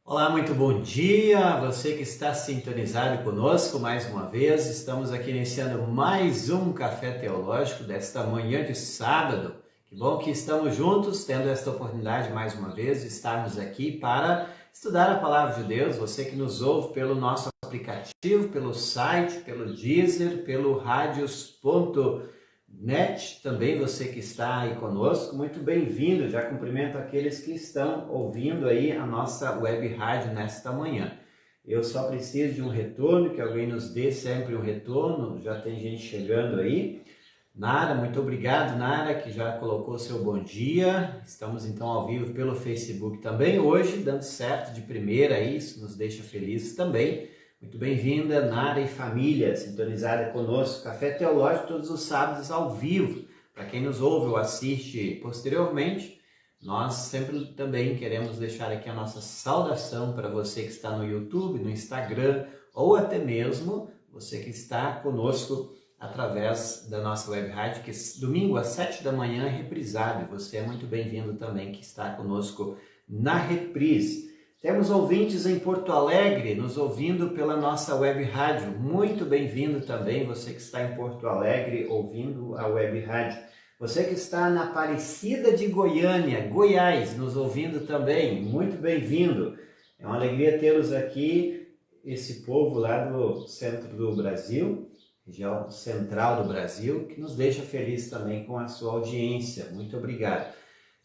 Olá, muito bom dia! Você que está sintonizado conosco mais uma vez, estamos aqui iniciando mais um Café Teológico desta manhã de sábado. Que bom que estamos juntos, tendo esta oportunidade mais uma vez de estarmos aqui para estudar a Palavra de Deus. Você que nos ouve pelo nosso aplicativo, pelo site, pelo Deezer, pelo radios.net, também você que está aí conosco, muito bem-vindo. Já cumprimento aqueles que estão ouvindo aí a nossa web rádio nesta manhã. Eu só preciso de um retorno, que alguém nos dê sempre um retorno. Já tem gente chegando aí. Nara, muito obrigado, Nara, que já colocou seu bom dia. Estamos então ao vivo pelo Facebook também hoje, dando certo de primeira, isso nos deixa felizes também. Muito bem-vinda, Nara e família, sintonizada conosco. Café Teológico todos os sábados ao vivo. Para quem nos ouve ou assiste posteriormente, nós sempre também queremos deixar aqui a nossa saudação para você que está no YouTube, no Instagram, ou até mesmo você que está conosco através da nossa web rádio, que domingo às 7 da manhã é reprisado. E você é muito bem-vindo também que está conosco na reprise. Temos ouvintes em Porto Alegre, nos ouvindo pela nossa web rádio. Muito bem-vindo também, você que está em Porto Alegre, ouvindo a web rádio. Você que está na Aparecida de Goiânia, Goiás, nos ouvindo também, muito bem-vindo. É uma alegria tê-los aqui, esse povo lá do centro do Brasil, região central do Brasil, que nos deixa feliz também com a sua audiência. Muito obrigado.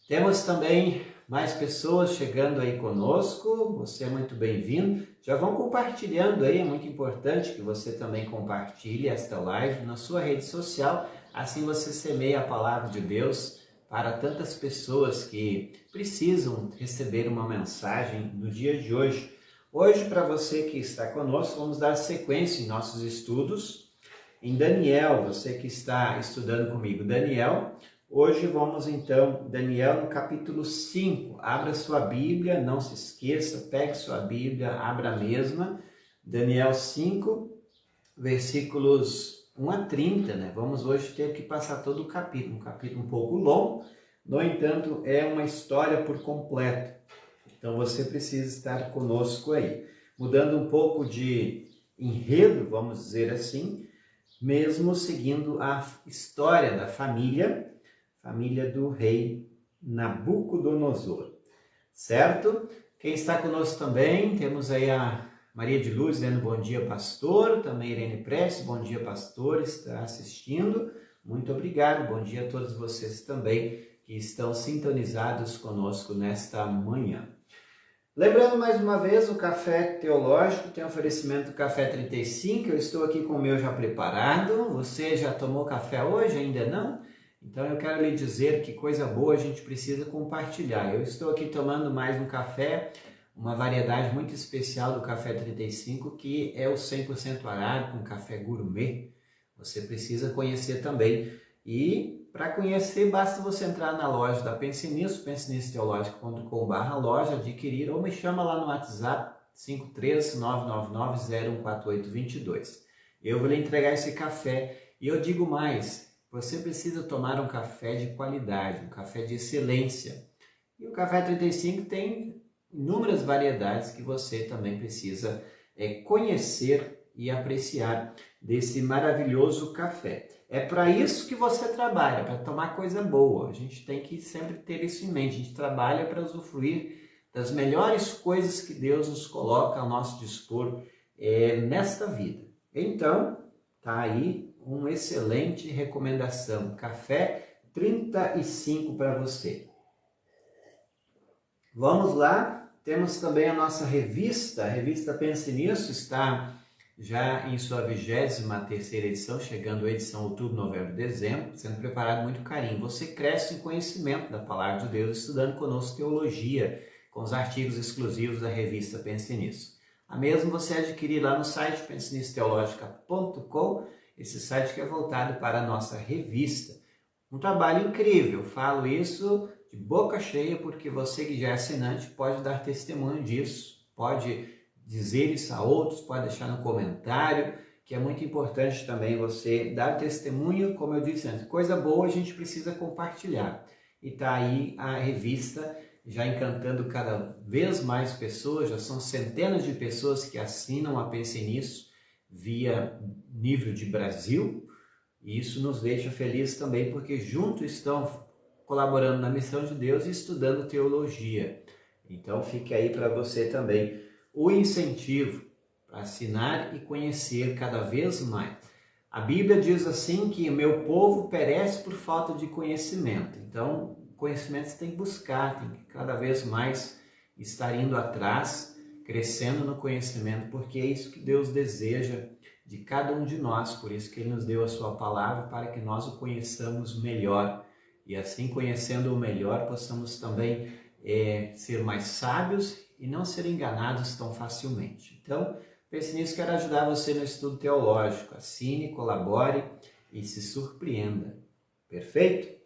Temos também mais pessoas chegando aí conosco, você é muito bem-vindo. Já vão compartilhando aí, é muito importante que você também compartilhe esta live na sua rede social, assim você semeia a palavra de Deus para tantas pessoas que precisam receber uma mensagem no dia de hoje. Hoje, para você que está conosco, vamos dar sequência em nossos estudos em Daniel, você que está estudando comigo, Daniel. Hoje vamos então, Daniel no capítulo 5, abra sua Bíblia, não se esqueça, pegue sua Bíblia, abra a mesma, Daniel 5, versículos 1 a 30, né? Vamos hoje ter que passar todo o capítulo, um capítulo um pouco longo, no entanto é uma história por completo, então você precisa estar conosco aí. Mudando um pouco de enredo, vamos dizer assim, mesmo seguindo a história da família do rei Nabucodonosor, certo? Quem está conosco também, temos aí a Maria de Luz dizendo bom dia, pastor, também Irene Prestes, bom dia, pastor, está assistindo, muito obrigado, bom dia a todos vocês também que estão sintonizados conosco nesta manhã. Lembrando mais uma vez, o Café Teológico tem oferecimento do Café 35, eu estou aqui com o meu já preparado. Você já tomou café hoje? Ainda não? Então eu quero lhe dizer que coisa boa a gente precisa compartilhar. Eu estou aqui tomando mais um café, uma variedade muito especial do Café 35, que é o 100% arábico, um café gourmet. Você precisa conhecer também. E para conhecer, basta você entrar na loja da Pense Nisso, pensenissesteológico.com/loja, adquirir, ou me chama lá no WhatsApp 53999014822. Eu vou lhe entregar esse café e eu digo mais, você precisa tomar um café de qualidade, um café de excelência. E o Café 35 tem inúmeras variedades que você também precisa conhecer e apreciar desse maravilhoso café. É para isso que você trabalha, para tomar coisa boa. A gente tem que sempre ter isso em mente. A gente trabalha para usufruir das melhores coisas que Deus nos coloca ao nosso dispor nesta vida. Então, tá aí uma excelente recomendação. Café 35 para você. Vamos lá. Temos também a nossa revista. A revista Pense Nisso está já em sua 23ª edição, chegando à edição outubro, novembro, dezembro, sendo preparado muito carinho. Você cresce em conhecimento da Palavra de Deus, estudando conosco teologia, com os artigos exclusivos da revista Pense Nisso. A mesma você adquirir lá no site pensenissesteologica.com, esse site que é voltado para a nossa revista. Um trabalho incrível, falo isso de boca cheia, porque você que já é assinante pode dar testemunho disso, pode dizer isso a outros, pode deixar no comentário, que é muito importante também você dar testemunho, como eu disse antes, coisa boa a gente precisa compartilhar. E tá aí a revista já encantando cada vez mais pessoas, já são centenas de pessoas que assinam a Pense Nisso via nível de Brasil, e isso nos deixa felizes também, porque juntos estão colaborando na missão de Deus e estudando teologia. Então fique aí para você também o incentivo para assinar e conhecer cada vez mais. A Bíblia diz assim que o meu povo perece por falta de conhecimento. Então, conhecimento você tem que buscar, tem que cada vez mais estar indo atrás, crescendo no conhecimento, porque é isso que Deus deseja de cada um de nós. Por isso que Ele nos deu a sua palavra, para que nós o conheçamos melhor. E assim, conhecendo o melhor, possamos também ser mais sábios e não ser enganados tão facilmente. Então, Pense Nisso, quero ajudar você no estudo teológico. Assine, colabore e se surpreenda. Perfeito?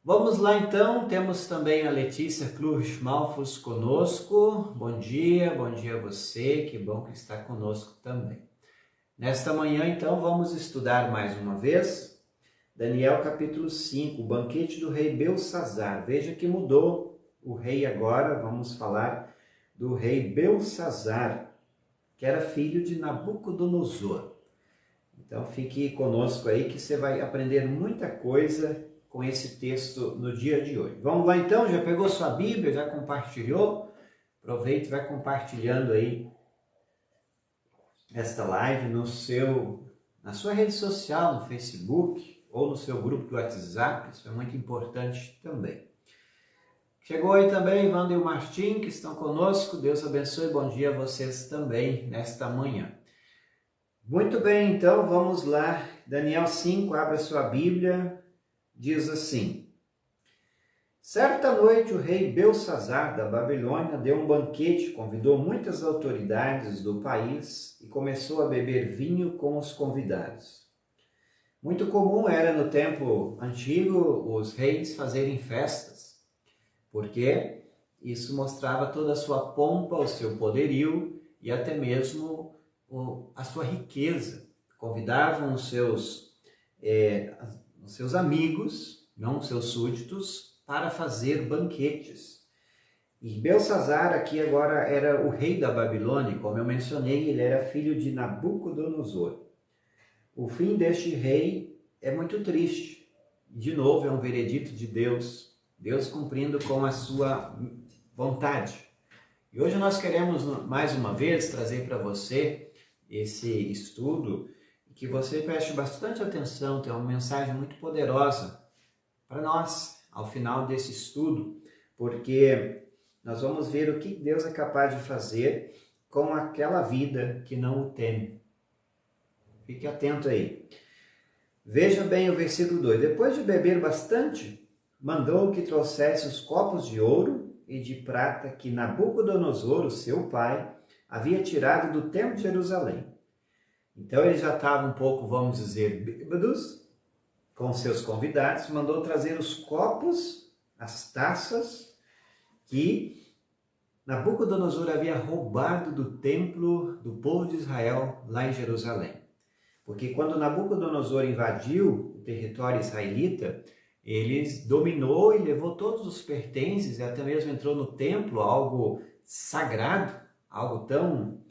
Vamos lá então, temos também a Letícia Cruz Malfos conosco. Bom dia a você, que bom que está conosco também. Nesta manhã então vamos estudar mais uma vez Daniel capítulo 5, o banquete do rei Belsazzar. Veja que mudou o rei agora, vamos falar do rei Belsazzar, que era filho de Nabucodonosor. Então fique conosco aí que você vai aprender muita coisa com esse texto no dia de hoje. Vamos lá então, já pegou sua Bíblia, já compartilhou? Aproveite e vai compartilhando aí esta live na sua rede social, no Facebook ou no seu grupo do WhatsApp, isso é muito importante também. Chegou aí também Wanda e o Martim, que estão conosco. Deus abençoe, bom dia a vocês também nesta manhã. Muito bem, então vamos lá. Daniel 5, abra sua Bíblia, diz assim: certa noite o rei Belsazzar da Babilônia deu um banquete, convidou muitas autoridades do país e começou a beber vinho com os convidados. Muito comum era no tempo antigo os reis fazerem festas, porque isso mostrava toda a sua pompa, o seu poderio e até mesmo a sua riqueza. Convidavam os seus amigos, não os seus súditos, para fazer banquetes. E Belsazzar aqui agora era o rei da Babilônia, como eu mencionei, ele era filho de Nabucodonosor. O fim deste rei é muito triste. De novo, é um veredito de Deus, Deus cumprindo com a sua vontade. E hoje nós queremos, mais uma vez, trazer para você esse estudo, que você preste bastante atenção, tem uma mensagem muito poderosa para nós, ao final desse estudo, porque nós vamos ver o que Deus é capaz de fazer com aquela vida que não o teme. Fique atento aí. Veja bem o versículo 2. Depois de beber bastante, mandou que trouxesse os copos de ouro e de prata que Nabucodonosor, o seu pai, havia tirado do templo de Jerusalém. Então eles já estavam um pouco, vamos dizer, bêbados, com seus convidados, mandou trazer os copos, as taças que Nabucodonosor havia roubado do templo do povo de Israel lá em Jerusalém. Porque quando Nabucodonosor invadiu o território israelita, ele dominou e levou todos os pertences e até mesmo entrou no templo, algo sagrado, algo tão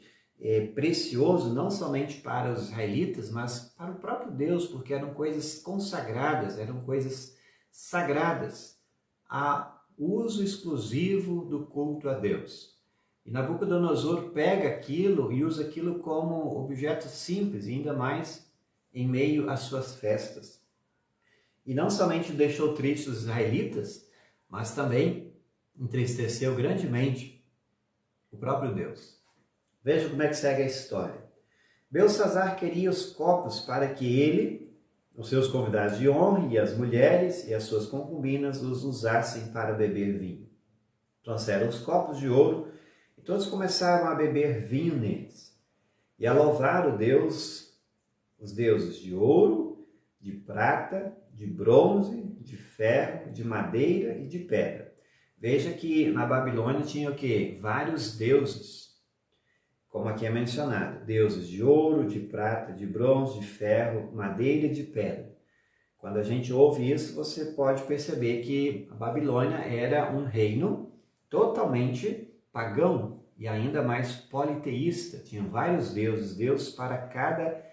precioso, não somente para os israelitas, mas para o próprio Deus, porque eram coisas consagradas, eram coisas sagradas, a uso exclusivo do culto a Deus. E Nabucodonosor pega aquilo e usa aquilo como objeto simples, e ainda mais em meio às suas festas. E não somente deixou tristes os israelitas, mas também entristeceu grandemente o próprio Deus. Veja como é que segue a história. Belsazzar queria os copos para que ele, os seus convidados de honra e as mulheres e as suas concubinas os usassem para beber vinho. Trouxeram os copos de ouro e todos começaram a beber vinho neles e a louvar os deuses de ouro, de prata, de bronze, de ferro, de madeira e de pedra. Veja que na Babilônia tinha o quê? Vários deuses, como aqui é mencionado. Deuses de ouro, de prata, de bronze, de ferro, madeira e de pedra. Quando a gente ouve isso, você pode perceber que a Babilônia era um reino totalmente pagão e ainda mais politeísta. Tinha vários deuses, Deus para cada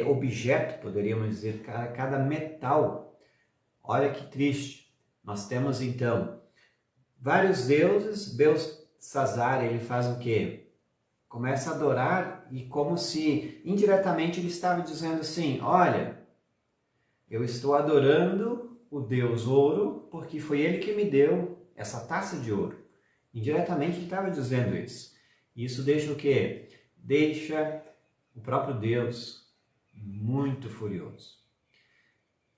objeto, poderíamos dizer, cada metal. Olha que triste. Nós temos então vários deuses. Belsazar, ele faz o quê? Começa a adorar e como se indiretamente ele estava dizendo assim, olha, eu estou adorando o Deus ouro porque foi ele que me deu essa taça de ouro. Indiretamente ele estava dizendo isso. E isso deixa o quê? Deixa o próprio Deus muito furioso.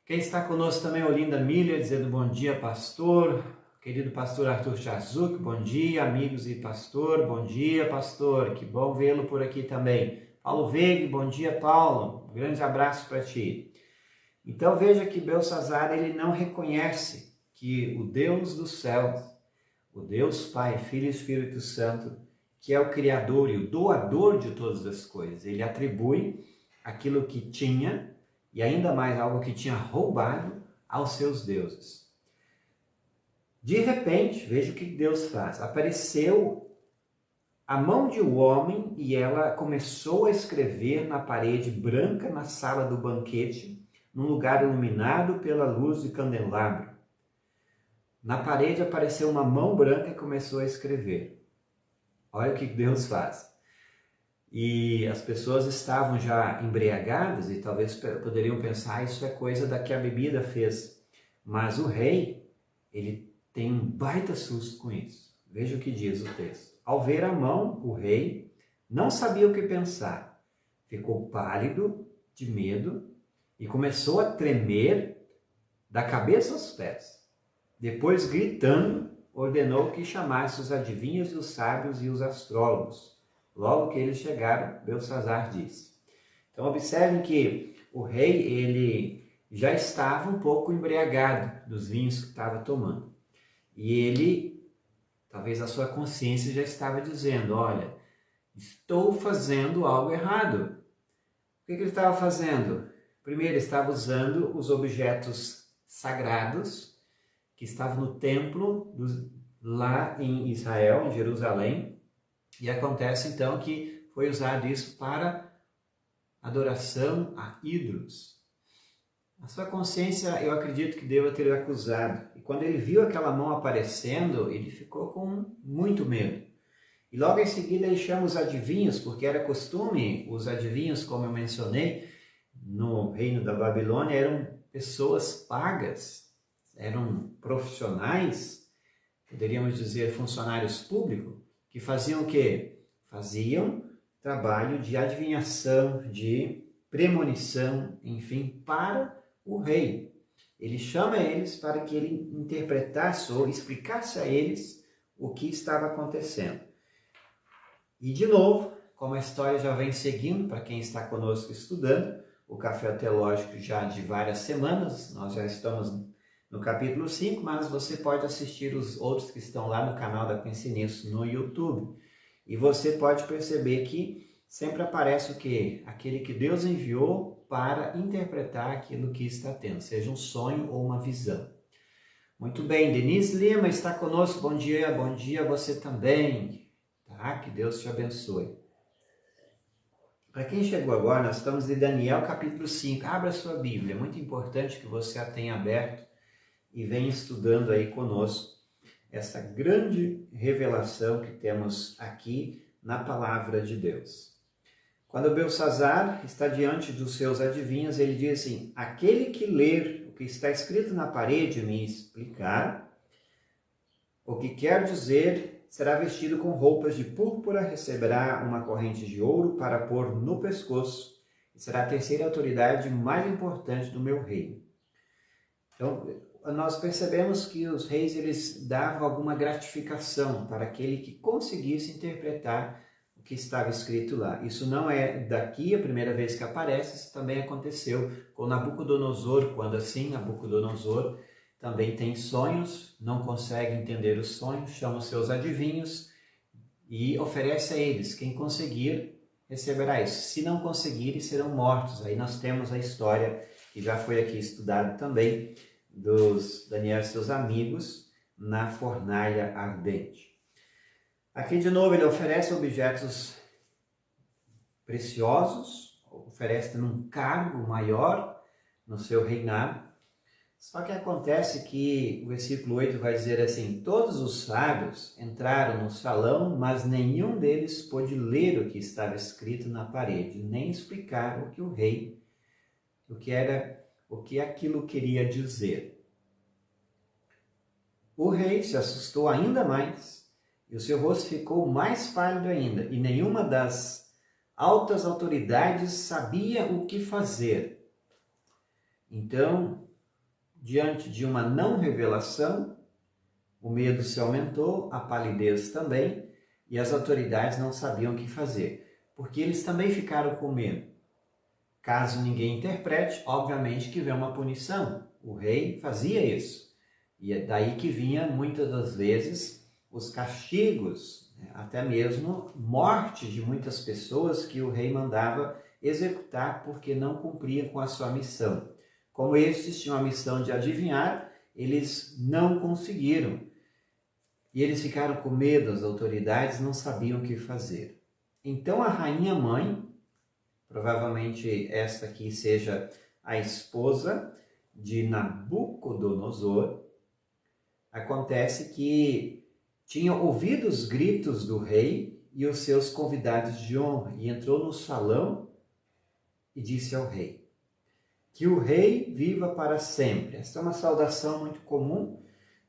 Quem está conosco também é Olinda Miller, dizendo bom dia, pastor. Querido pastor Arthur Chazuk, bom dia, amigos e pastor. Bom dia, pastor. Que bom vê-lo por aqui também. Paulo Veig, bom dia, Paulo. Um grande abraço para ti. Então veja que Belsazar, ele não reconhece que o Deus dos céus, o Deus Pai, Filho e Espírito Santo, que é o Criador e o doador de todas as coisas, ele atribui aquilo que tinha, e ainda mais algo que tinha roubado, aos seus deuses. De repente, veja o que Deus faz. Apareceu a mão de um homem e ela começou a escrever na parede branca na sala do banquete, num lugar iluminado pela luz de candelabro. Na parede apareceu uma mão branca e começou a escrever. Olha o que Deus faz. E as pessoas estavam já embriagadas e talvez poderiam pensar, isso é coisa da que a bebida fez. Mas o rei, ele tem um baita susto com isso. Veja o que diz o texto. Ao ver a mão, o rei não sabia o que pensar. Ficou pálido de medo e começou a tremer da cabeça aos pés. Depois, gritando, ordenou que chamasse os adivinhos e os sábios e os astrólogos. Logo que eles chegaram, Belsazar disse. Então, observem que o rei, ele já estava um pouco embriagado dos vinhos que estava tomando. E ele, talvez a sua consciência já estava dizendo, olha, estou fazendo algo errado. O que ele estava fazendo? Primeiro, estava usando os objetos sagrados que estavam no templo lá em Israel, em Jerusalém. E acontece então que foi usado isso para adoração a ídolos. A sua consciência, eu acredito que deva ter acusado. E quando ele viu aquela mão aparecendo, ele ficou com muito medo. E logo em seguida ele chama os adivinhos, porque era costume, os adivinhos, como eu mencionei, no reino da Babilônia, eram pessoas pagas, eram profissionais, poderíamos dizer funcionários públicos, que faziam o quê? Faziam trabalho de adivinhação, de premonição, enfim, para o rei. Ele chama eles para que ele interpretasse ou explicasse a eles o que estava acontecendo. E de novo, como a história já vem seguindo, para quem está conosco estudando, o Café Teológico já de várias semanas, nós já estamos no capítulo 5, mas você pode assistir os outros que estão lá no canal da Pense Nisso no YouTube. E você pode perceber que sempre aparece o quê? Aquele que Deus enviou para interpretar aquilo que está tendo, seja um sonho ou uma visão. Muito bem, Denise Lima está conosco, bom dia a você também, tá? Que Deus te abençoe. Para quem chegou agora, nós estamos em Daniel capítulo 5, abra sua Bíblia, é muito importante que você a tenha aberto e venha estudando aí conosco essa grande revelação que temos aqui na palavra de Deus. Quando Belsazar está diante dos seus adivinhos, ele diz assim, aquele que ler o que está escrito na parede e me explicar o que quer dizer, será vestido com roupas de púrpura, receberá uma corrente de ouro para pôr no pescoço e será a terceira autoridade mais importante do meu reino. Então, nós percebemos que os reis eles davam alguma gratificação para aquele que conseguisse interpretar o que estava escrito lá. Isso não é daqui a primeira vez que aparece, isso também aconteceu com Nabucodonosor, quando assim Nabucodonosor também tem sonhos, não consegue entender os sonhos, chama os seus adivinhos e oferece a eles, quem conseguir receberá isso. Se não conseguirem, serão mortos. Aí nós temos a história que já foi aqui estudado também, dos Daniel e seus amigos na fornalha ardente. Aqui de novo ele oferece objetos preciosos, oferece um cargo maior no seu reinado. Só que acontece que o versículo 8 vai dizer assim: todos os sábios entraram no salão, mas nenhum deles pôde ler o que estava escrito na parede, nem explicar o que o rei, o que aquilo queria dizer. O rei se assustou ainda mais, e o seu rosto ficou mais pálido ainda, e nenhuma das altas autoridades sabia o que fazer. Então, diante de uma não revelação, o medo se aumentou, a palidez também, e as autoridades não sabiam o que fazer, porque eles também ficaram com medo. Caso ninguém interprete, obviamente que vem uma punição. O rei fazia isso. E é daí que vinha, muitas das vezes, os castigos, até mesmo morte de muitas pessoas que o rei mandava executar porque não cumpria com a sua missão. Como estes tinham a missão de adivinhar, eles não conseguiram. E eles ficaram com medo, as autoridades não sabiam o que fazer. Então a rainha mãe, provavelmente esta aqui seja a esposa de Nabucodonosor, acontece que tinha ouvido os gritos do rei e os seus convidados de honra, e entrou no salão e disse ao rei: que o rei viva para sempre. Esta é uma saudação muito comum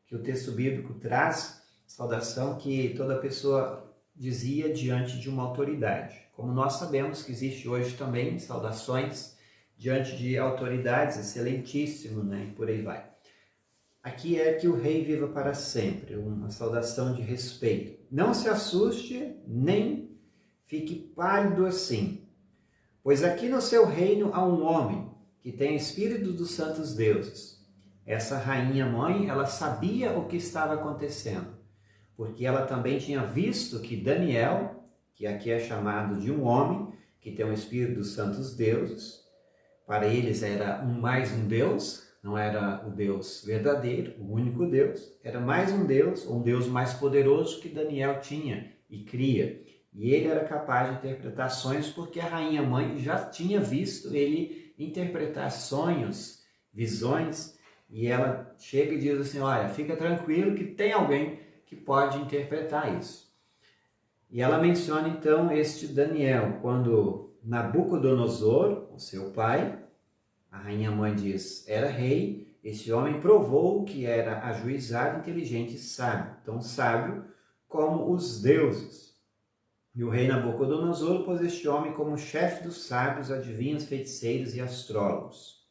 que o texto bíblico traz, saudação que toda pessoa dizia diante de uma autoridade. Como nós sabemos que existe hoje também saudações diante de autoridades, excelentíssimo, e por aí vai. Aqui é que o rei viva para sempre, uma saudação de respeito. Não se assuste, nem fique pálido assim, pois aqui no seu reino há um homem que tem espírito dos santos deuses. Essa rainha mãe, ela sabia o que estava acontecendo, porque ela também tinha visto que Daniel, que aqui é chamado de um homem que tem o espírito dos santos deuses, para eles era mais um Deus, não era o Deus verdadeiro, o único Deus, era mais um Deus mais poderoso que Daniel tinha e cria. E ele era capaz de interpretar sonhos porque a rainha mãe já tinha visto ele interpretar sonhos, visões, e ela chega e diz assim: olha, fica tranquilo que tem alguém que pode interpretar isso. E ela menciona então este Daniel, quando Nabucodonosor, o seu pai, a rainha mãe diz, era rei, esse homem provou que era ajuizado, inteligente e sábio, tão sábio como os deuses. E o rei Nabucodonosor pôs este homem como chefe dos sábios, adivinhos, feiticeiros e astrólogos.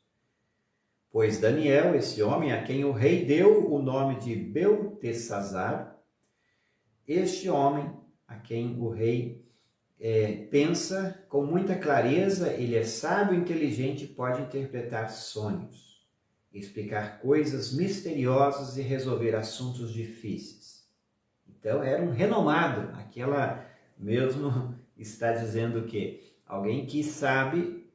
Pois Daniel, esse homem a quem o rei deu o nome de Beltesazar, este homem a quem o rei pensa com muita clareza, ele é sábio, inteligente e pode interpretar sonhos, explicar coisas misteriosas e resolver assuntos difíceis. Então era um renomado, aquela mesmo está dizendo que alguém que sabe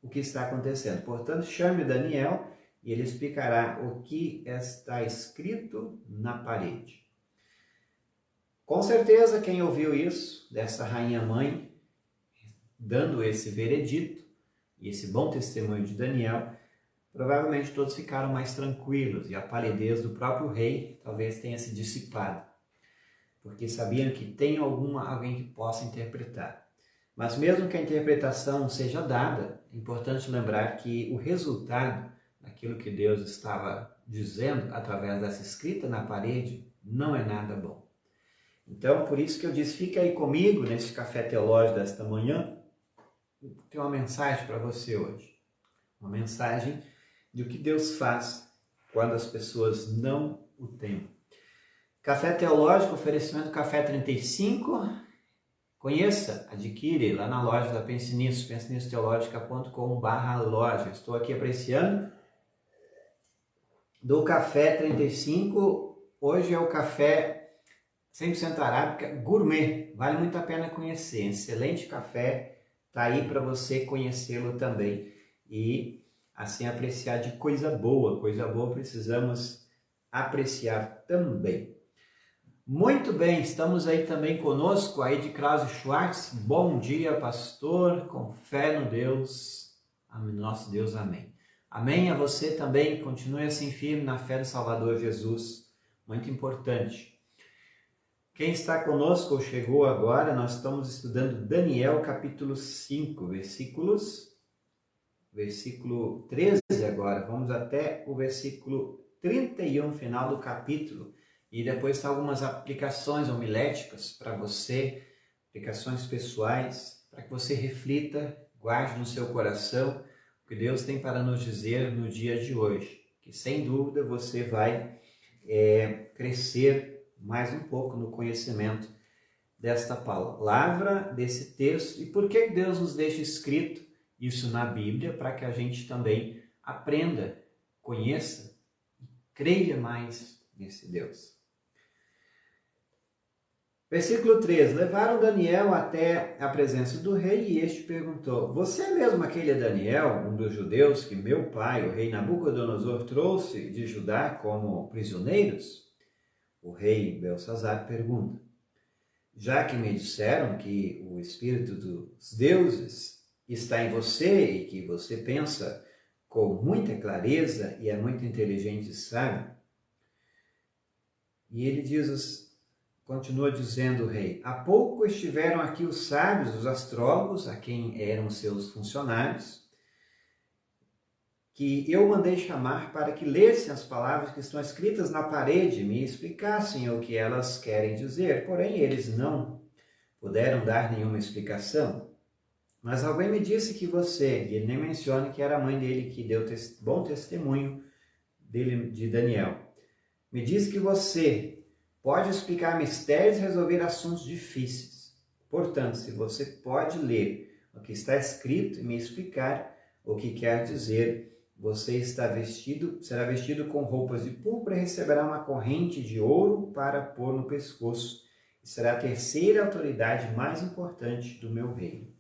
o que está acontecendo. Portanto, chame Daniel e ele explicará o que está escrito na parede. Com certeza, quem ouviu isso, dessa rainha mãe, dando esse veredito e esse bom testemunho de Daniel, provavelmente todos ficaram mais tranquilos e a palidez do próprio rei talvez tenha se dissipado, porque sabiam que tem alguém que possa interpretar. Mas mesmo que a interpretação seja dada, é importante lembrar que o resultado daquilo que Deus estava dizendo através dessa escrita na parede não é nada bom. Então, por isso que eu disse, fica aí comigo nesse café teológico desta manhã. Eu tenho uma mensagem para você hoje. Uma mensagem de o que Deus faz quando as pessoas não o têm. Café teológico, oferecimento Café 35. Conheça, adquire lá na loja da Pense Nisso, pensennissoteologica.com/loja. Estou aqui apreciando do Café 35. Hoje é o café 100% arábica gourmet, vale muito a pena conhecer, excelente café, está aí para você conhecê-lo também e assim apreciar de coisa boa precisamos apreciar também. Muito bem, estamos aí também conosco, aí de Krause Schwartz. Bom dia, pastor, com fé no Deus, nosso Deus, amém. Amém a você também, continue assim firme na fé do Salvador Jesus, muito importante. Quem está conosco ou chegou agora, nós estamos estudando Daniel capítulo 5, versículo 13 agora, vamos até o versículo 31, final do capítulo. E depois está algumas aplicações homiléticas para você, aplicações pessoais, para que você reflita, guarde no seu coração o que Deus tem para nos dizer no dia de hoje. Que sem dúvida você vai crescer mais um pouco no conhecimento desta palavra, desse texto. E por que Deus nos deixa escrito isso na Bíblia? Para que a gente também aprenda, conheça e creia mais nesse Deus. Versículo 3. Levaram Daniel até a presença do rei e este perguntou: Você é mesmo aquele Daniel, um dos judeus que meu pai, o rei Nabucodonosor, trouxe de Judá como prisioneiros? O rei Belsassar pergunta: Já que me disseram que o espírito dos deuses está em você e que você pensa com muita clareza e é muito inteligente e sábio. E ele continua dizendo o rei: Há pouco estiveram aqui os sábios, os astrólogos, a quem eram seus funcionários, que eu mandei chamar para que lessem as palavras que estão escritas na parede e me explicassem o que elas querem dizer. Porém, eles não puderam dar nenhuma explicação. Mas alguém me disse que você, e ele nem menciona que era a mãe dele que deu bom testemunho dele, de Daniel, me disse que você pode explicar mistérios e resolver assuntos difíceis. Portanto, se você pode ler o que está escrito e me explicar o que quer dizer, você será vestido com roupas de púrpura e receberá uma corrente de ouro para pôr no pescoço. E será a terceira autoridade mais importante do meu reino.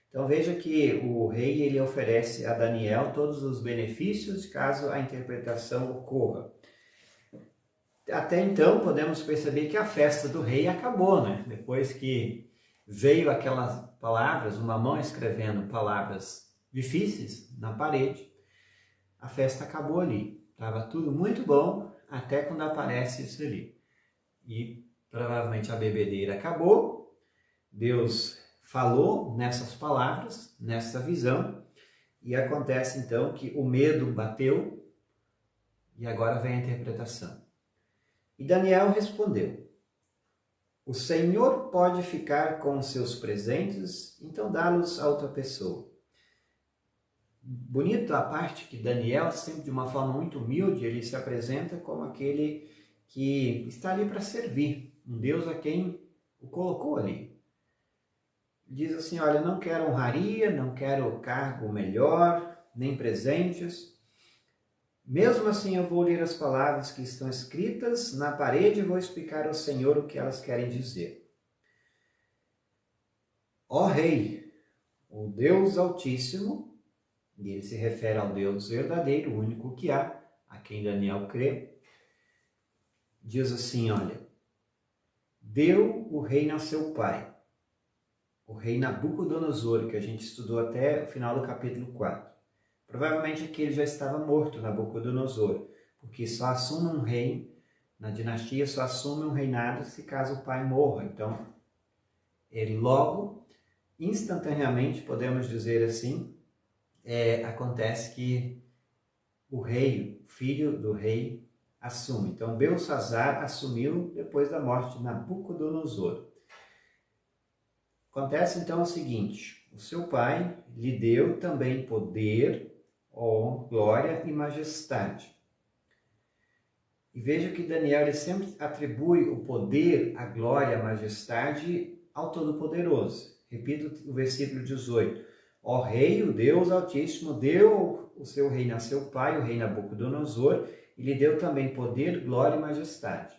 Então veja que o rei ele oferece a Daniel todos os benefícios caso a interpretação ocorra. Até então podemos perceber que a festa do rei acabou, né? Depois que veio aquelas palavras, uma mão escrevendo palavras difíceis na parede, a festa acabou ali. Estava tudo muito bom até quando aparece isso ali. E provavelmente a bebedeira acabou, Deus falou nessas palavras, nessa visão, e acontece então que o medo bateu e agora vem a interpretação. E Daniel respondeu: O Senhor pode ficar com os seus presentes, então dá-los a outra pessoa. Bonito a parte que Daniel, sempre de uma forma muito humilde, ele se apresenta como aquele que está ali para servir, um Deus a quem o colocou ali. Diz assim: olha, não quero honraria, não quero cargo melhor, nem presentes. Mesmo assim eu vou ler as palavras que estão escritas na parede e vou explicar ao Senhor o que elas querem dizer. Ó Rei, o Deus Altíssimo, e ele se refere ao Deus verdadeiro, o único que há, a quem Daniel crê, diz assim, olha, deu o reino a seu pai, o rei Nabucodonosor, que a gente estudou até o final do capítulo 4. Provavelmente aqui ele já estava morto, Nabucodonosor, porque só assume um rei, na dinastia só assume um reinado se caso o pai morra. Então, ele logo, instantaneamente, podemos dizer assim, acontece que o rei, o filho do rei, assume. Então, Belsassar assumiu depois da morte de Nabucodonosor. Acontece então o seguinte, o seu pai lhe deu também poder, glória e majestade. E veja que Daniel ele sempre atribui o poder, a glória, a majestade ao Todo-Poderoso. Repito o versículo 18. Ó Rei, o Deus Altíssimo, deu o seu reino a seu pai, o rei Nabucodonosor, e lhe deu também poder, glória e majestade.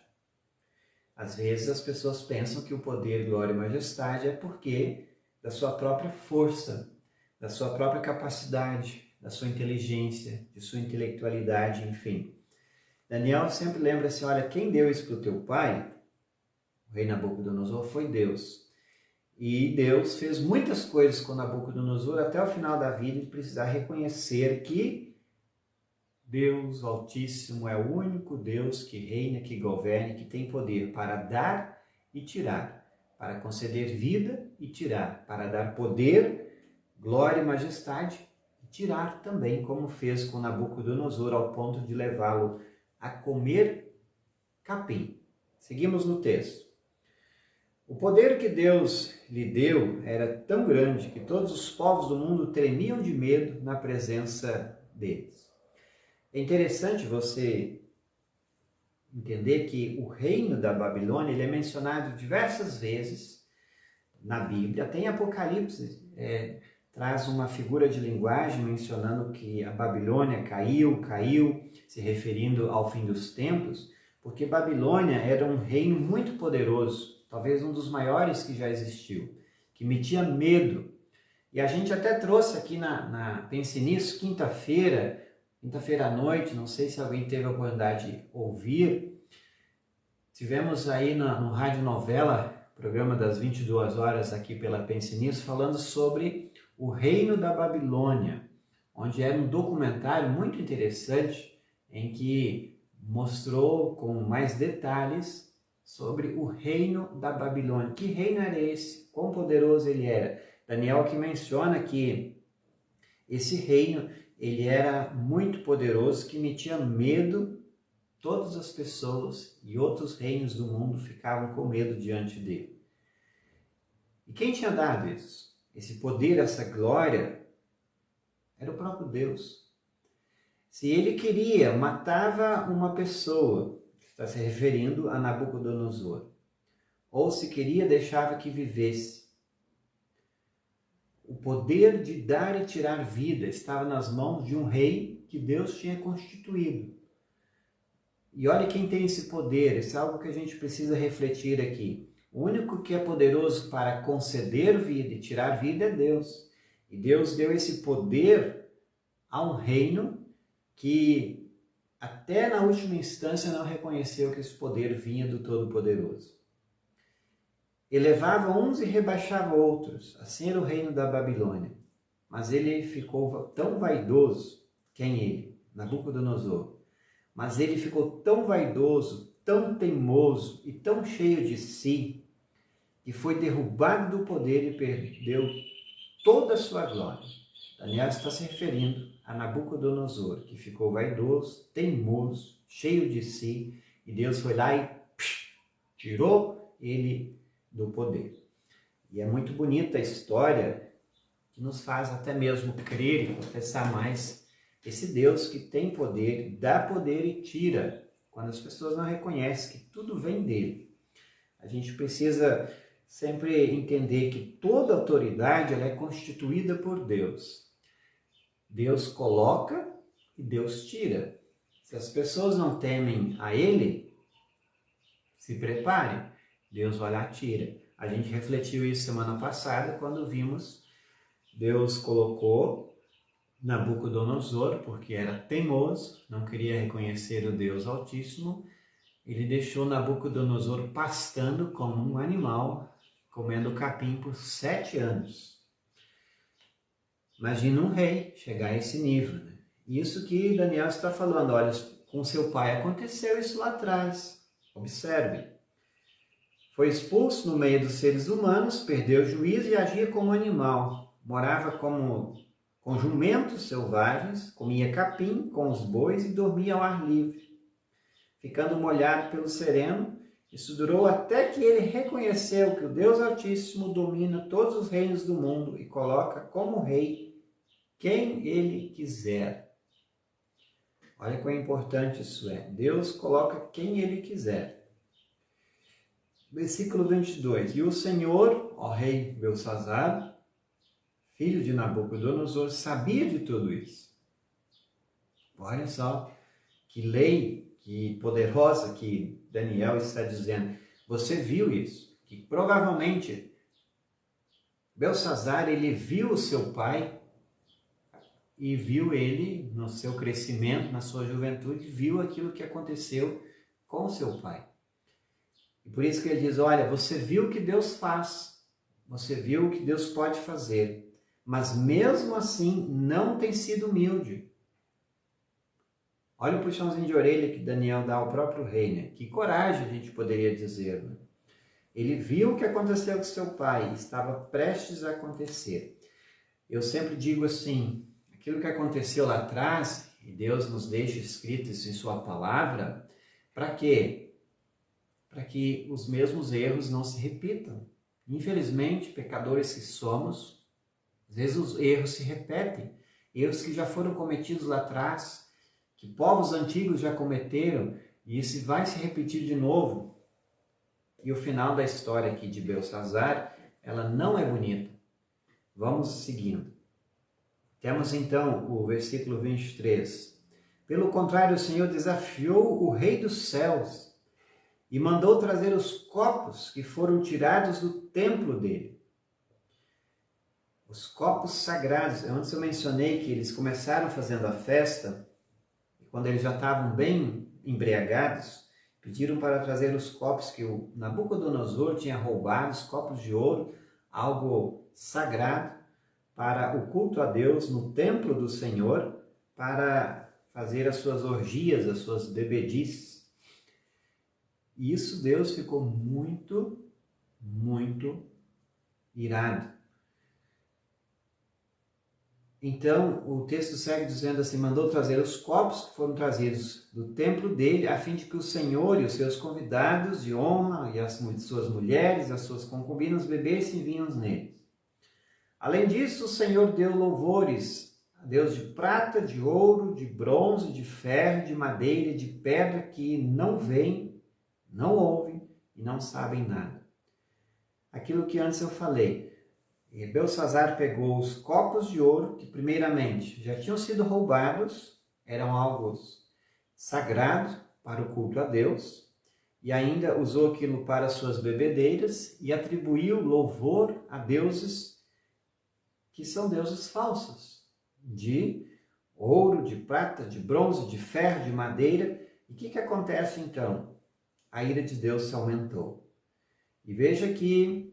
Às vezes as pessoas pensam que o poder, glória e majestade é porque da sua própria força, da sua própria capacidade, da sua inteligência, de sua intelectualidade, enfim. Daniel sempre lembra assim, olha, quem deu isso para o teu pai O rei Nabucodonosor foi Deus. E Deus fez muitas coisas com Nabucodonosor até o final da vida e precisar reconhecer que Deus Altíssimo é o único Deus que reina, que governa, que tem poder para dar e tirar, para conceder vida e tirar, para dar poder, glória e majestade e tirar também, como fez com Nabucodonosor, ao ponto de levá-lo a comer capim. Seguimos no texto. O poder que Deus lhe deu era tão grande que todos os povos do mundo tremiam de medo na presença deles. É interessante você entender que o reino da Babilônia ele é mencionado diversas vezes na Bíblia. Até em Apocalipse traz uma figura de linguagem mencionando que a Babilônia caiu, se referindo ao fim dos tempos, porque Babilônia era um reino muito poderoso, talvez um dos maiores que já existiu, que metia medo. E a gente até trouxe aqui Pense Nisso, quinta-feira à noite, não sei se alguém teve a oportunidade de ouvir, tivemos aí no Rádio Novela, programa das 22 horas aqui pela Pense Nisso, falando sobre o reino da Babilônia, onde era um documentário muito interessante, em que mostrou com mais detalhes sobre o reino da Babilônia. Que reino era esse? Quão poderoso ele era? Daniel aqui menciona que esse reino ele era muito poderoso, que metia medo, todas as pessoas e outros reinos do mundo ficavam com medo diante dele. E quem tinha dado isso? Esse poder, essa glória, era o próprio Deus. Se ele queria, matava uma pessoa, está se referindo a Nabucodonosor, ou se queria, deixava que vivesse. O poder de dar e tirar vida estava nas mãos de um rei que Deus tinha constituído. E olha quem tem esse poder, isso é algo que a gente precisa refletir aqui. O único que é poderoso para conceder vida e tirar vida é Deus. E Deus deu esse poder a um reino que até na última instância não reconheceu que esse poder vinha do Todo-Poderoso. Elevava uns e rebaixava outros, assim era o reino da Babilônia. Mas ele ficou tão vaidoso, quem ele? Nabucodonosor. Mas ele ficou tão vaidoso, tão teimoso e tão cheio de si, que foi derrubado do poder e perdeu toda a sua glória. Daniel está se referindo a Nabucodonosor, que ficou vaidoso, teimoso, cheio de si, e Deus foi lá e tirou ele do poder. E é muito bonita a história, que nos faz até mesmo crer e confessar mais esse Deus que tem poder, dá poder e tira, quando as pessoas não reconhecem que tudo vem dele. A gente precisa sempre entender que toda autoridade ela é constituída por Deus. Deus coloca e Deus tira. Se as pessoas não temem a Ele, se preparem. Deus vai lá e tira. A gente refletiu isso semana passada quando vimos Deus colocou Nabucodonosor, porque era teimoso, não queria reconhecer o Deus Altíssimo. Ele deixou Nabucodonosor pastando como um animal, comendo capim por 7 anos. Imagina um rei chegar a esse nível, né? Isso que Daniel está falando, olha, com seu pai aconteceu isso lá atrás. Observe. Foi expulso no meio dos seres humanos, perdeu o juízo e agia como animal. Morava com jumentos selvagens, comia capim com os bois e dormia ao ar livre. Ficando molhado pelo sereno, isso durou até que ele reconheceu que o Deus Altíssimo domina todos os reinos do mundo e coloca como rei quem ele quiser. Olha quão importante isso é. Deus coloca quem ele quiser. Versículo 22. E o Senhor, ó rei Belsazzar, filho de Nabucodonosor, sabia de tudo isso. Olha só que lei, que poderosa que Daniel está dizendo. Você viu isso? Que provavelmente Belsazzar, ele viu o seu pai e viu ele no seu crescimento, na sua juventude, viu aquilo que aconteceu com o seu pai. E por isso que ele diz, olha, você viu o que Deus faz, você viu o que Deus pode fazer, mas mesmo assim não tem sido humilde. Olha o puxãozinho de orelha que Daniel dá ao próprio rei, né? Que coragem a gente poderia dizer, né? Ele viu o que aconteceu com seu pai, estava prestes a acontecer. Eu sempre digo assim, aquilo que aconteceu lá atrás, e Deus nos deixa escrito isso em sua palavra, para quê? Para que os mesmos erros não se repitam. Infelizmente, pecadores que somos, às vezes os erros se repetem, erros que já foram cometidos lá atrás, que povos antigos já cometeram, e isso vai se repetir de novo. E o final da história aqui de Belsazzar, ela não é bonita. Vamos seguindo. Temos então o versículo 23. Pelo contrário, o Senhor desafiou o Rei dos céus e mandou trazer os copos que foram tirados do templo dele. Os copos sagrados. Antes eu mencionei que eles começaram fazendo a festa, e quando eles já estavam bem embriagados, pediram para trazer os copos que o Nabucodonosor tinha roubado, os copos de ouro, algo sagrado para o culto a Deus no templo do Senhor, para fazer as suas orgias, as suas bebedices. E isso Deus ficou muito, muito irado. Então, o texto segue dizendo assim, mandou trazer os copos que foram trazidos do templo dele, a fim de que o Senhor e os seus convidados de honra, e as suas mulheres, as suas concubinas, bebessem vinhos neles. Além disso, o Senhor deu louvores a Deus de prata, de ouro, de bronze, de ferro, de madeira e de pedra, que não veem, não ouvem e não sabem nada. Aquilo que antes eu falei, Belsazzar pegou os copos de ouro, que primeiramente já tinham sido roubados, eram algo sagrado para o culto a Deus, e ainda usou aquilo para suas bebedeiras e atribuiu louvor a deuses que são deuses falsos, de ouro, de prata, de bronze, de ferro, de madeira. E o que acontece então? A ira de Deus se aumentou. E veja que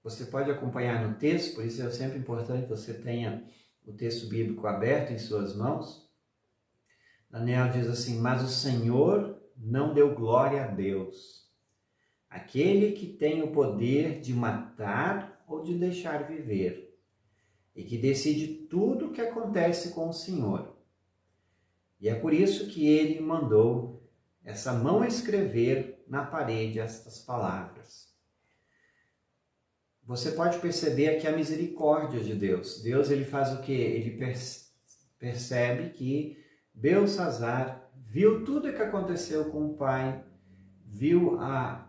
você pode acompanhar no texto, por isso é sempre importante que você tenha o texto bíblico aberto em suas mãos. Daniel diz assim, mas o Senhor não deu glória a Deus, aquele que tem o poder de matar ou de deixar viver, e que decide tudo o que acontece com o Senhor. E é por isso que ele mandou essa mão escrever na parede estas palavras. Você pode perceber aqui a misericórdia de Deus. Deus, ele faz o quê? Ele percebe que Belsazzar viu tudo o que aconteceu com o pai, viu a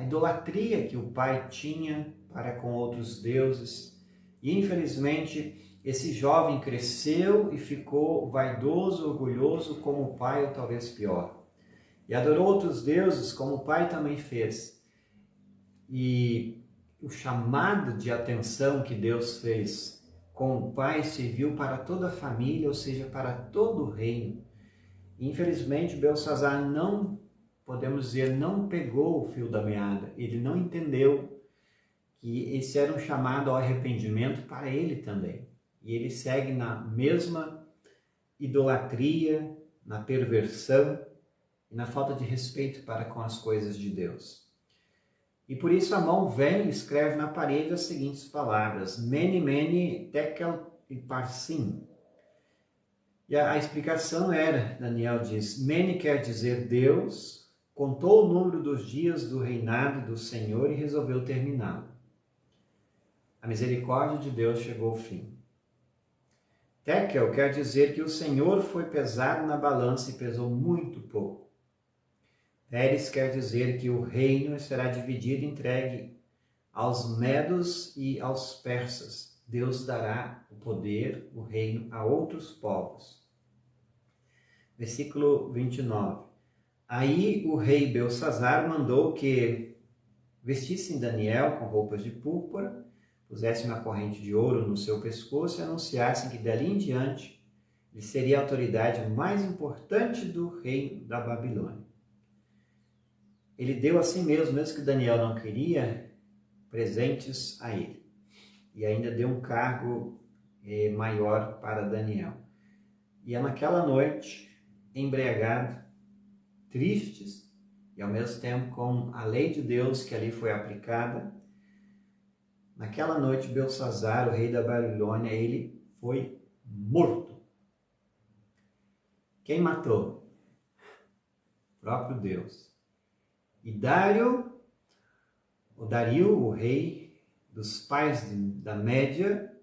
idolatria que o pai tinha para com outros deuses. E, infelizmente, esse jovem cresceu e ficou vaidoso, orgulhoso como o pai, ou talvez pior. E adorou outros deuses como o pai também fez. E o chamado de atenção que Deus fez com o pai serviu para toda a família, ou seja, para todo o reino. Infelizmente, Belsazzar não, podemos dizer, não pegou o fio da meada. Ele não entendeu que esse era um chamado ao arrependimento para ele também. E ele segue na mesma idolatria, na perversão e na falta de respeito para com as coisas de Deus. E por isso a mão vem e escreve na parede as seguintes palavras, Mene, Mene, Tekel e Parsim. E a explicação era, Daniel diz, Mene quer dizer Deus, contou o número dos dias do reinado do Senhor e resolveu terminá-lo. A misericórdia de Deus chegou ao fim. Tekel quer dizer que o Senhor foi pesado na balança e pesou muito pouco. Pérez quer dizer que o reino será dividido e entregue aos medos e aos persas. Deus dará o poder, o reino, a outros povos. Versículo 29. Aí o rei Belsazzar mandou que vestissem Daniel com roupas de púrpura, pusessem uma corrente de ouro no seu pescoço e anunciassem que dali em diante ele seria a autoridade mais importante do reino da Babilônia. ele deu assim mesmo que Daniel não queria, presentes a ele. E ainda deu um cargo maior para Daniel. E é naquela noite, embriagado, tristes, e ao mesmo tempo com a lei de Deus que ali foi aplicada, naquela noite Belsazzar, o rei da Babilônia, ele foi morto. Quem matou? O próprio Deus. E Dario, o rei dos pais da Média,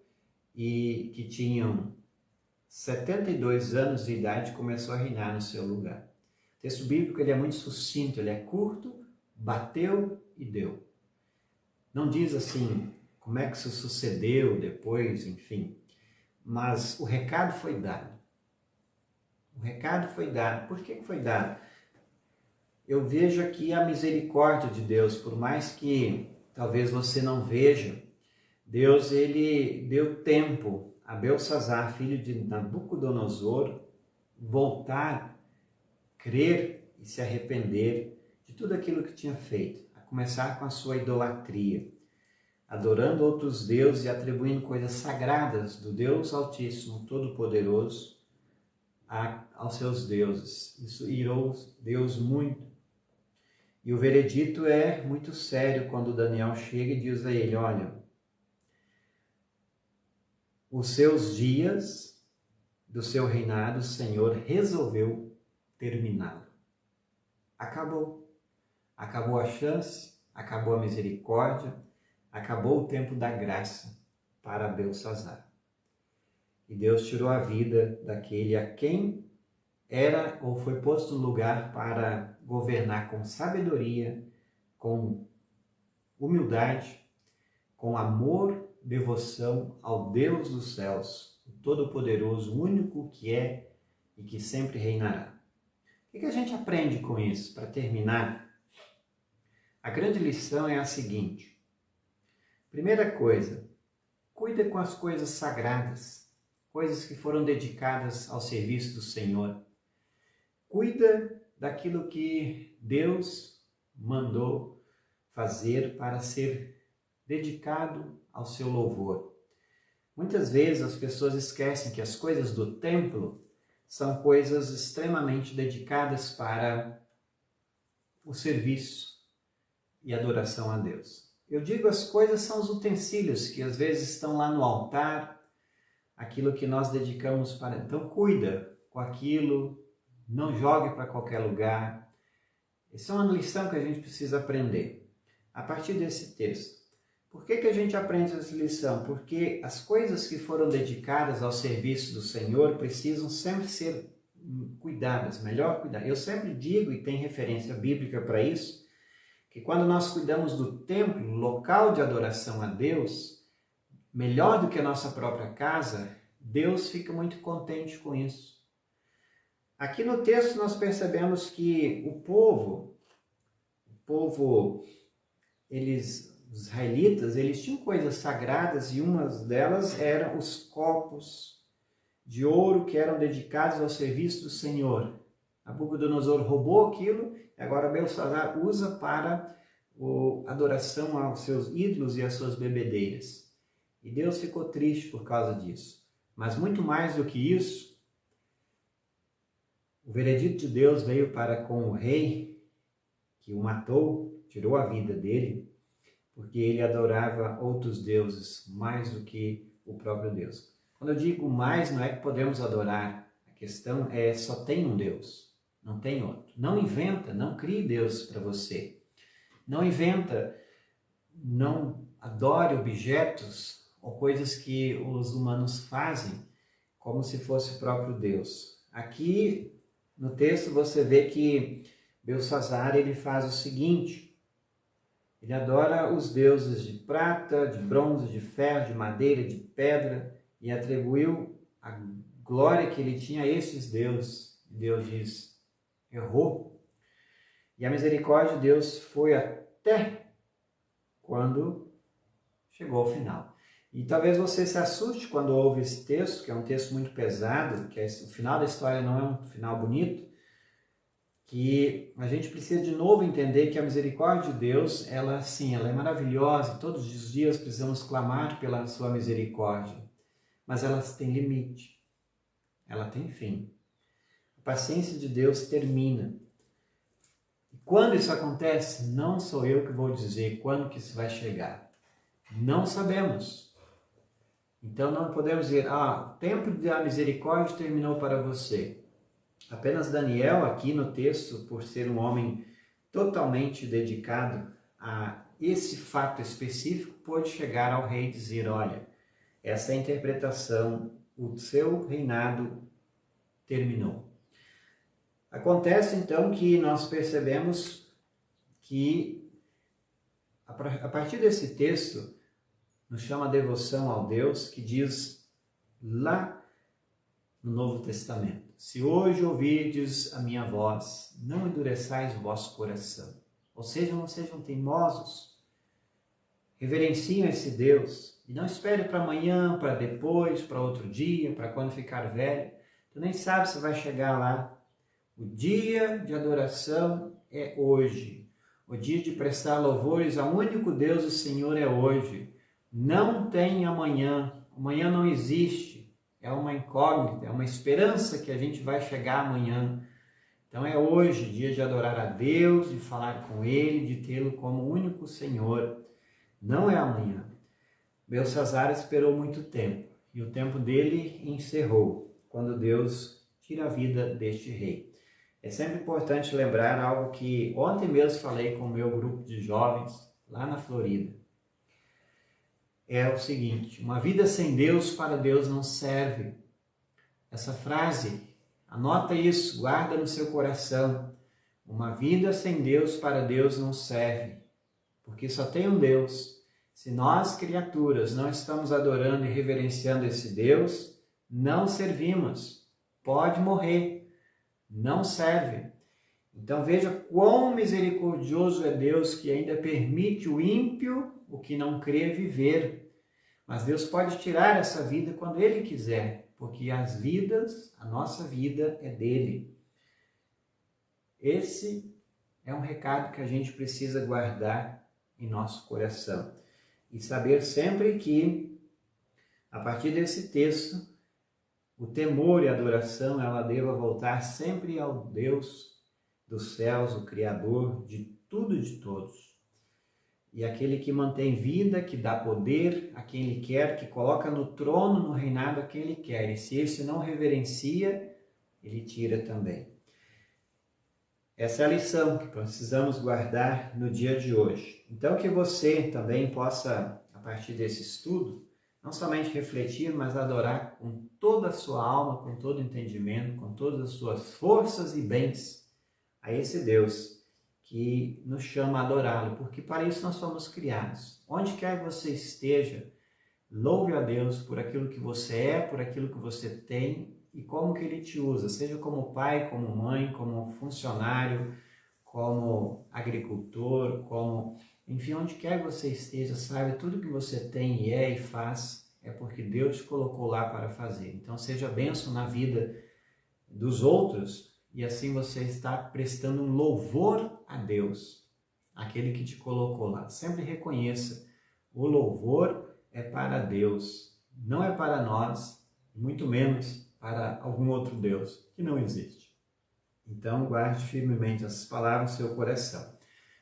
e que tinham 72 anos de idade, começou a reinar no seu lugar. O texto bíblico ele é muito sucinto, ele é curto, bateu e deu. Não diz assim como é que isso sucedeu depois, enfim, mas o recado foi dado. O recado foi dado. Por que foi dado? Eu vejo aqui a misericórdia de Deus, por mais que talvez você não veja, Deus ele deu tempo a Belsazzar, filho de Nabucodonosor, voltar, crer e se arrepender de tudo aquilo que tinha feito, a começar com a sua idolatria, adorando outros deuses e atribuindo coisas sagradas do Deus Altíssimo, Todo-Poderoso, aos seus deuses. Isso irou Deus muito. E o veredito é muito sério quando Daniel chega e diz a ele, olha, os seus dias do seu reinado, o Senhor resolveu terminá-lo. Acabou. Acabou a chance, acabou a misericórdia, acabou o tempo da graça para Belsazzar. E Deus tirou a vida daquele a quem era ou foi posto no lugar para governar com sabedoria, com humildade, com amor, devoção ao Deus dos céus, o Todo-Poderoso, o único que é e que sempre reinará. O que a gente aprende com isso? Para terminar, a grande lição é a seguinte. Primeira coisa, cuida com as coisas sagradas, coisas que foram dedicadas ao serviço do Senhor. Cuida daquilo que Deus mandou fazer para ser dedicado ao seu louvor. Muitas vezes as pessoas esquecem que as coisas do templo são coisas extremamente dedicadas para o serviço e adoração a Deus. Eu digo as coisas são os utensílios que às vezes estão lá no altar, aquilo que nós dedicamos para... Então cuida com aquilo, não jogue para qualquer lugar. Essa é uma lição que a gente precisa aprender a partir desse texto. Por que a gente aprende essa lição? Porque as coisas que foram dedicadas ao serviço do Senhor precisam sempre ser cuidadas, melhor cuidar. Eu sempre digo, e tem referência bíblica para isso, que quando nós cuidamos do templo, local de adoração a Deus, melhor do que a nossa própria casa, Deus fica muito contente com isso. Aqui no texto nós percebemos que o povo, os israelitas, eles tinham coisas sagradas e umas delas eram os copos de ouro que eram dedicados ao serviço do Senhor. Nabucodonosor roubou aquilo e agora Belsazzar usa para a adoração aos seus ídolos e às suas bebedeiras. E Deus ficou triste por causa disso. Mas muito mais do que isso, o veredito de Deus veio para com o rei que o matou, tirou a vida dele, porque ele adorava outros deuses mais do que o próprio Deus. Quando eu digo mais, não é que podemos adorar. A questão é só tem um Deus, não tem outro. Não inventa, não crie Deus para você. Não inventa, não adore objetos ou coisas que os humanos fazem como se fosse o próprio Deus. Aqui no texto você vê que Belsazzar ele faz o seguinte: ele adora os deuses de prata, de bronze, de ferro, de madeira, de pedra e atribuiu a glória que ele tinha a esses deuses. Deus diz, errou. E a misericórdia de Deus foi até quando chegou ao final. E talvez você se assuste quando ouve esse texto, que é um texto muito pesado, que o final da história não é um final bonito. que a gente precisa de novo entender que a misericórdia de Deus, ela sim, ela é maravilhosa, todos os dias precisamos clamar pela sua misericórdia, mas ela tem limite, ela tem fim. A paciência de Deus termina. E quando isso acontece, não sou eu que vou dizer quando que isso vai chegar. Não sabemos. Então não podemos dizer, o tempo da misericórdia terminou para você. Apenas Daniel, aqui no texto, por ser um homem totalmente dedicado a esse fato específico, pôde chegar ao rei e dizer, olha, essa interpretação, o seu reinado terminou. Acontece então que nós percebemos que a partir desse texto nos chama a devoção ao Deus que diz lá no Novo Testamento: se hoje ouvirdes a minha voz, não endureçais o vosso coração. Ou seja, não sejam teimosos. Reverenciem esse Deus e não espere para amanhã, para depois, para outro dia, para quando ficar velho. Tu nem sabe se vai chegar lá. O dia de adoração é hoje. O dia de prestar louvores ao único Deus, o Senhor, é hoje. Não tem amanhã. Amanhã não existe. É uma incógnita, é uma esperança que a gente vai chegar amanhã. Então é hoje, dia de adorar a Deus, de falar com Ele, de tê-lo como único Senhor. Não é amanhã. Belsazar esperou muito tempo e o tempo dele encerrou, quando Deus tira a vida deste rei. É sempre importante lembrar algo que ontem mesmo falei com o meu grupo de jovens lá na Florida. É o seguinte: uma vida sem Deus para Deus não serve. Essa frase, anota isso, guarda no seu coração. Uma vida sem Deus para Deus não serve, porque só tem um Deus. Se nós, criaturas, não estamos adorando e reverenciando esse Deus, não servimos. Pode morrer, não serve. Então veja quão misericordioso é Deus, que ainda permite o ímpio, o que não crê, viver. Mas Deus pode tirar essa vida quando Ele quiser, porque a nossa vida é dele. Esse é um recado que a gente precisa guardar em nosso coração. E saber sempre que, a partir desse texto, o temor e a adoração, ela deva voltar sempre ao Deus dos céus, o Criador de tudo e de todos. E aquele que mantém vida, que dá poder a quem Ele quer, que coloca no trono, no reinado a quem Ele quer. E se esse não reverencia, Ele tira também. Essa é a lição que precisamos guardar no dia de hoje. Então que você também possa, a partir desse estudo, não somente refletir, mas adorar com toda a sua alma, com todo o entendimento, com todas as suas forças e bens a esse Deus que nos chama a adorá-lo, porque para isso nós fomos criados. Onde quer que você esteja, louve a Deus por aquilo que você é, por aquilo que você tem e como que Ele te usa, seja como pai, como mãe, como funcionário, como agricultor, enfim, onde quer que você esteja, saiba, tudo que você tem e é e faz é porque Deus te colocou lá para fazer. Então seja bênção na vida dos outros e assim você está prestando um louvor a Deus, aquele que te colocou lá. Sempre reconheça, o louvor é para Deus, não é para nós, muito menos para algum outro Deus que não existe. Então guarde firmemente essas palavras no seu coração.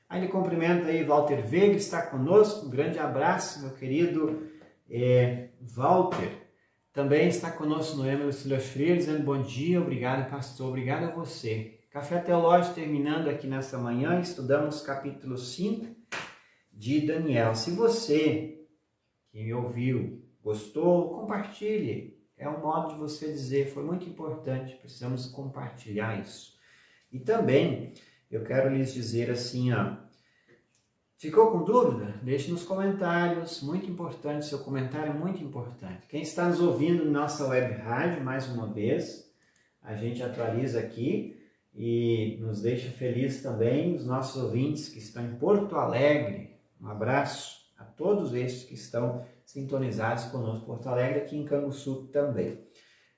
Aí ele cumprimenta aí Walter Veiga, está conosco, um grande abraço, meu querido Walter. Também está conosco Noêmio Silas Freire, dizendo bom dia, obrigado pastor, obrigado a você. Café Teológico terminando aqui nessa manhã, estudamos capítulo 5 de Daniel. Se você que me ouviu, gostou, compartilhe. É um modo de você dizer, foi muito importante, precisamos compartilhar isso. E também eu quero lhes dizer assim, ficou com dúvida? Deixe nos comentários, muito importante, seu comentário é muito importante. Quem está nos ouvindo na nossa web rádio, mais uma vez, a gente atualiza aqui e nos deixa feliz também os nossos ouvintes que estão em Porto Alegre. Um abraço a todos estes que estão sintonizados conosco, Porto Alegre, aqui em Canguçu também.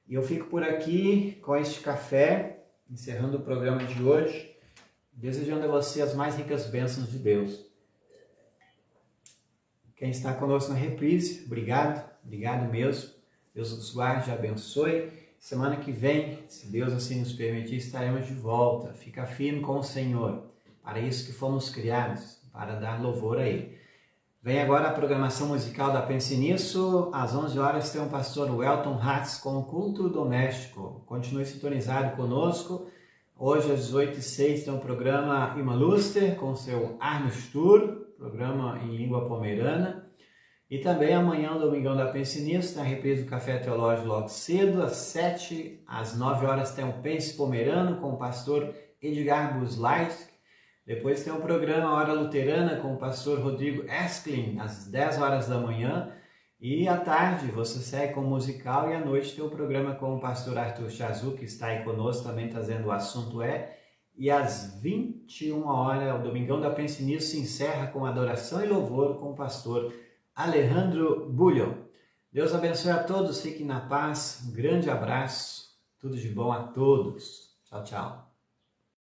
E eu fico por aqui com este café, encerrando o programa de hoje. desejando a você as mais ricas bênçãos de Deus. Quem está conosco na reprise, obrigado mesmo. Deus nos guarde e abençoe. Semana que vem, se Deus assim nos permitir, estaremos de volta. Fica firme com o Senhor. Para isso que fomos criados, para dar louvor a Ele. Vem agora a programação musical da Pense Nisso. Às 11 horas tem o pastor Welton Hatz com o culto doméstico. Continue sintonizado conosco. Hoje às 18h06 tem o programa Ima Luster com o seu Arno Stur, programa em língua pomerana. E também amanhã, o Domingão da Pense Nisso, tem a reprise do Café Teológico logo cedo, às 7h. Às 9 horas tem o Pense Pomerano com o pastor Edgar Busleit. Depois tem o programa Hora Luterana com o pastor Rodrigo Esklin, às 10 horas da manhã. E à tarde você segue com o musical e à noite tem o programa com o pastor Arthur Chazuk, que está aí conosco também trazendo o assunto E às 21 horas, o Domingão da Pense Nisso se encerra com adoração e louvor com o pastor Alejandro Bullion. Deus abençoe a todos, fiquem na paz, um grande abraço, tudo de bom a todos. Tchau, tchau.